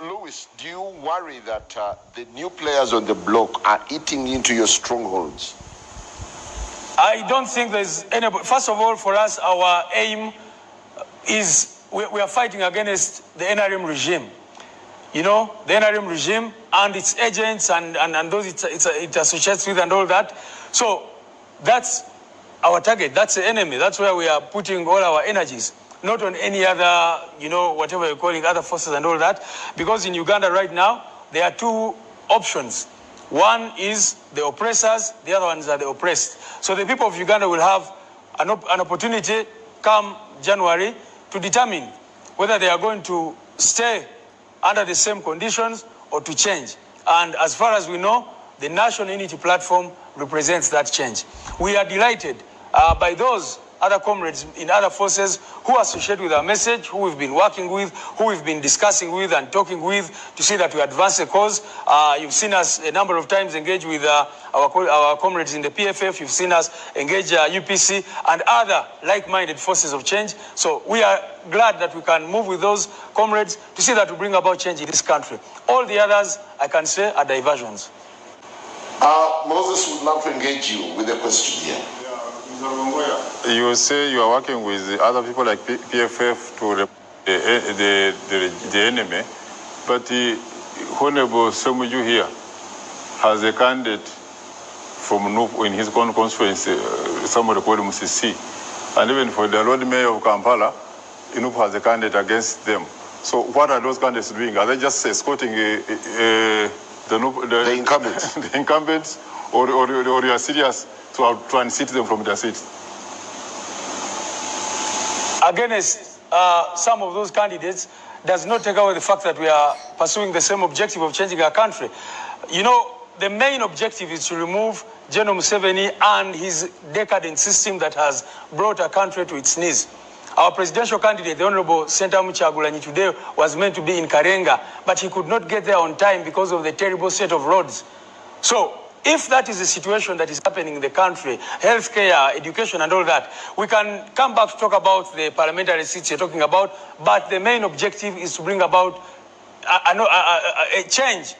Louis, do you worry that the new players on the block are eating into your strongholds? I don't think there's any. First of all, for us, our aim is we are fighting against the NRM regime. You know, the NRM regime and its agents and those it associates with and all that. So that's our target. That's the enemy. That's where we are putting all our energies. Not on any other, you know, whatever you're calling other forces and all that. Because in Uganda right now, there are two options. One is the oppressors, the other ones are the oppressed. So the people of Uganda will have an opportunity come January to determine whether they are going to stay under the same conditions or to change. And as far as we know, the National Unity Platform represents that change. We are delighted by those other comrades in other forces who associate with our message, who we've been working with, who we've been discussing with and talking with to see that we advance the cause. You've seen us a number of times engage with our comrades in the PFF. You've seen us engage UPC and other like-minded forces of change. So we are glad that we can move with those comrades to see that we bring about change in this country. All the others, I can say, are diversions. Moses would love to engage you with a question here. You say you are working with other people like PFF to the enemy, but Honorable Semuju here has a candidate from NUP in his own constituency, somebody called Musisi, and even for the Lord Mayor of Kampala, NUP has a candidate against them. So what are those candidates doing? Are they just escorting the incumbents? The incumbents, or you are serious to unseat them from their seats? Against some of those candidates does not take away the fact that we are pursuing the same objective of changing our country. You know, the main objective is to remove General Museveni and his decadent system that has brought our country to its knees. Our presidential candidate, the Honorable Sentamu Kyagulanyi, today was meant to be in Karenga, but he could not get there on time because of the terrible state of roads. So, if that is the situation that is happening in the country, healthcare, education and all that, we can come back to talk about the parliamentary seats you're talking about, but the main objective is to bring about a change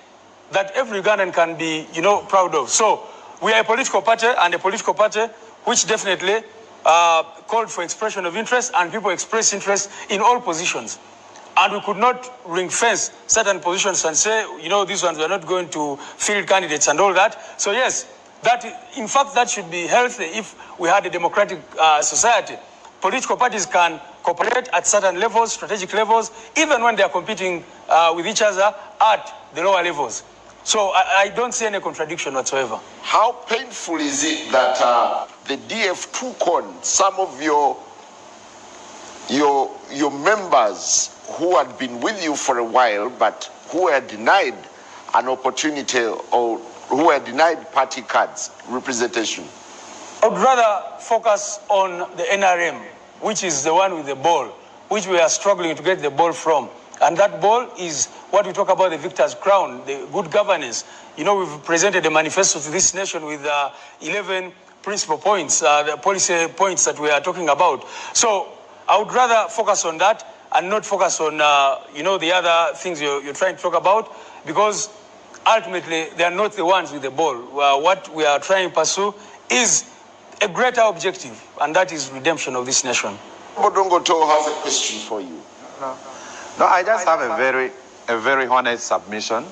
that every Ugandan can be, you know, proud of. So we are a political party, and a political party which definitely called for expression of interest, and people express interest in all positions. And we could not ring-fence certain positions and say, you know, these ones were not going to field candidates and all that. So yes, in fact, that should be healthy if we had a democratic society. Political parties can cooperate at certain levels, strategic levels, even when they are competing with each other at the lower levels. So I don't see any contradiction whatsoever. How painful is it that the DF took on some of your members who had been with you for a while, but who were denied an opportunity or who were denied party cards representation? I would rather focus on the NRM, which is the one with the ball, which we are struggling to get the ball from. And that ball is what we talk about, the victor's crown, the good governance. You know, we've presented a manifesto to this nation with 11 principal points, the policy points that we are talking about. So I would rather focus on that and not focus on, you know, the other things you're trying to talk about, because ultimately they are not the ones with the ball. What we are trying to pursue is a greater objective, and that is redemption of this nation. Lubongoya has a question for you. No, I just have a very honest submission.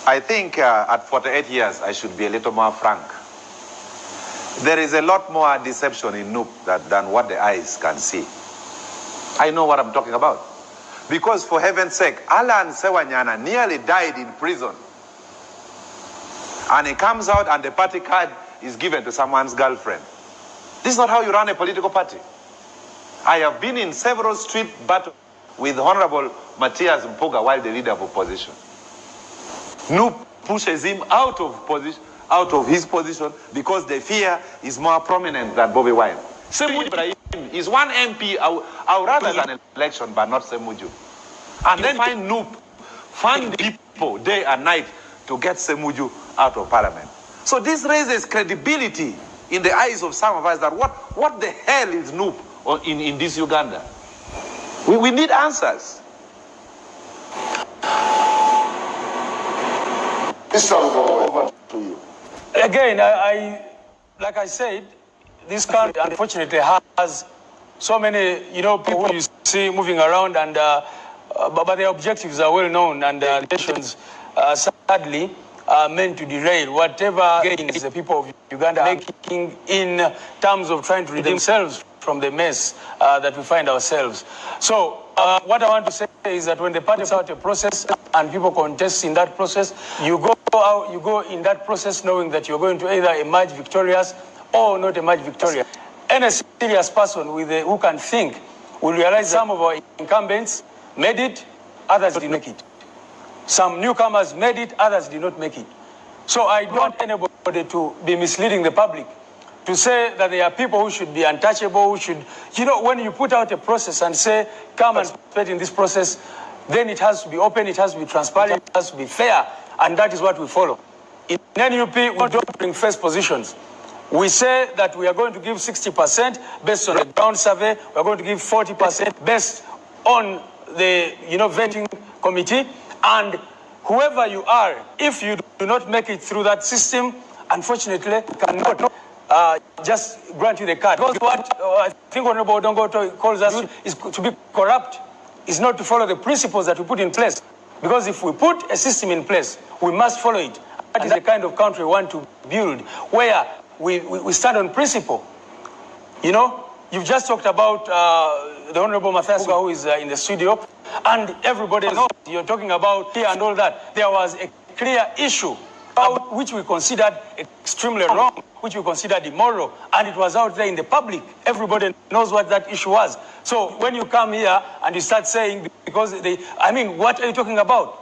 I think at 48 years, I should be a little more frank. There is a lot more deception in NUP than what the eyes can see. I know what I'm talking about. Because for heaven's sake, Alan Sewanyana nearly died in prison. And he comes out and the party card is given to someone's girlfriend. This is not how you run a political party. I have been in several street battles with Honorable Matthias Mpuga while the leader of opposition. NUP pushes him out of his position because the fear is more prominent than Bobby Wine. Semuju Ibrahim is one MP. I would rather an election, but not Semuju. And then find NUP, fund people day and night to get Semuju out of parliament. So this raises credibility in the eyes of some of us that what the hell is NUP in this Uganda? We need answers. Mr. Lubongoya, over to you. Again, like I said, this country unfortunately has so many, people you see moving around, and but their objectives are well known, and the nations sadly are meant to derail whatever gains the people of Uganda are making in terms of trying to redeem themselves from the mess that we find ourselves. So what I want to say is that when the party start a process and people contest in that process, you go in that process knowing that you're going to either emerge victorious or not emerge victorious. Any serious person who can think will realize some of our incumbents made it, others did not make it. Some newcomers made it, others did not make it. So I don't want anybody to be misleading the public to say that there are people who should be untouchable, who should, when you put out a process and say, come and participate in this process, then it has to be open, it has to be transparent, it has to be fair, and that is what we follow. In NUP, we don't bring first positions. We say that we are going to give 60% based on the ground survey, we are going to give 40% based on the, vetting committee, and whoever you are, if you do not make it through that system, unfortunately, cannot just grant you the card. Because what I think Honorable Odongo calls us is to be corrupt, is not to follow the principles that we put in place. Because if we put a system in place, we must follow it. That is the kind of country we want to build, where we stand on principle. You've just talked about the Honorable Matthias, who is in the studio, and everybody knows you're talking about here and all that. There was a clear issue about which we considered extremely wrong, which we considered immoral, and it was out there in the public. Everybody knows what that issue was. So when you come here and you start saying, because what are you talking about?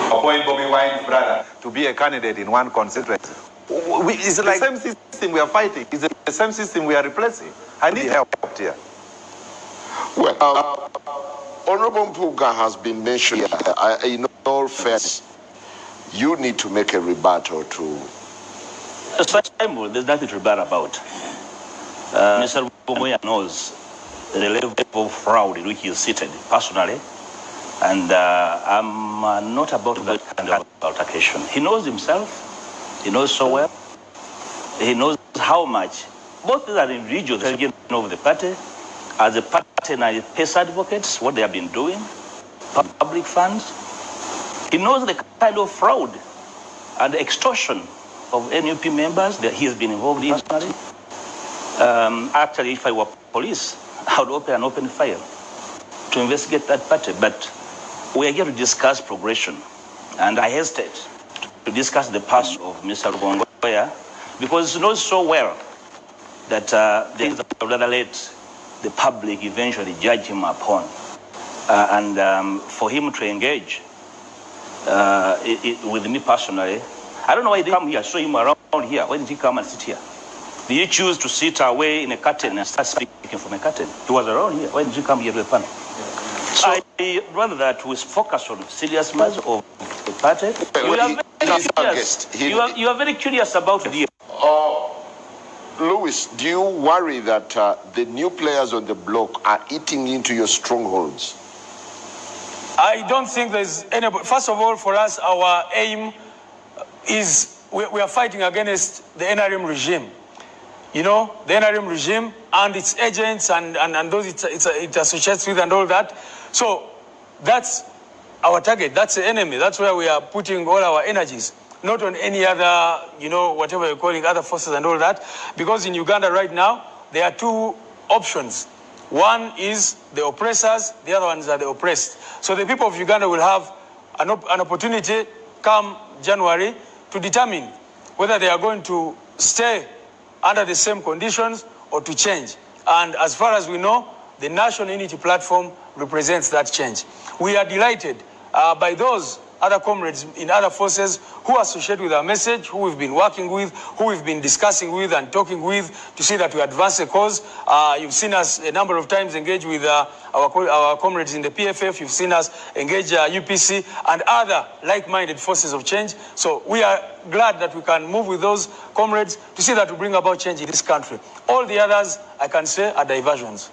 Appoint Bobby Wine's brother to be a candidate in one constituency. It's like the same system we are fighting. It's the same system we are replacing. I need help here. Well, Honorable Mpuga has been mentioned here. In all fairness, you need to make a rebuttal to. There's nothing to rebut about. Mr. Lubongoya knows the level of fraud in which he is seated personally, and I'm not about that kind of altercation. He knows himself. He knows so well. He knows how much both these are individuals of the party, as a party and as peace advocates, what they have been doing, public funds. He knows the kind of fraud and extortion of NUP members that he has been involved in. Actually, if I were police, I would open an open file to investigate that party. But we are here to discuss progression, and I hesitate to discuss the past of Mr. Lubongoya because he knows so well that things that would rather let the public eventually judge him upon. For him to engage with me personally, I don't know why he didn't come here. I saw him around here. Why didn't he come and sit here? Did he choose to sit away in a curtain and start speaking from a curtain? He was around here. Why didn't he come here to the panel? So I'd rather that we focus on serious matters of the party. You are very curious about the. Louis, do you worry that the new players on the block are eating into your strongholds? I don't think there's any. First of all, for us, our aim is we are fighting against the NRM regime. The NRM regime and its agents and those it associates with and all that. So that's our target. That's the enemy. That's where we are putting all our energies. Not on any other, whatever you're calling other forces and all that. Because in Uganda right now, there are two options. One is the oppressors, the other ones are the oppressed. So the people of Uganda will have an opportunity come January to determine whether they are going to stay under the same conditions or to change. And as far as we know, the National Unity Platform represents that change. We are delighted by those other comrades in other forces who associate with our message, who we've been working with, who we've been discussing with and talking with to see that we advance the cause. You've seen us a number of times engage with our comrades in the PFF. You've seen us engage UPC and other like-minded forces of change. So we are glad that we can move with those comrades to see that we bring about change in this country. All the others, I can say, are diversions.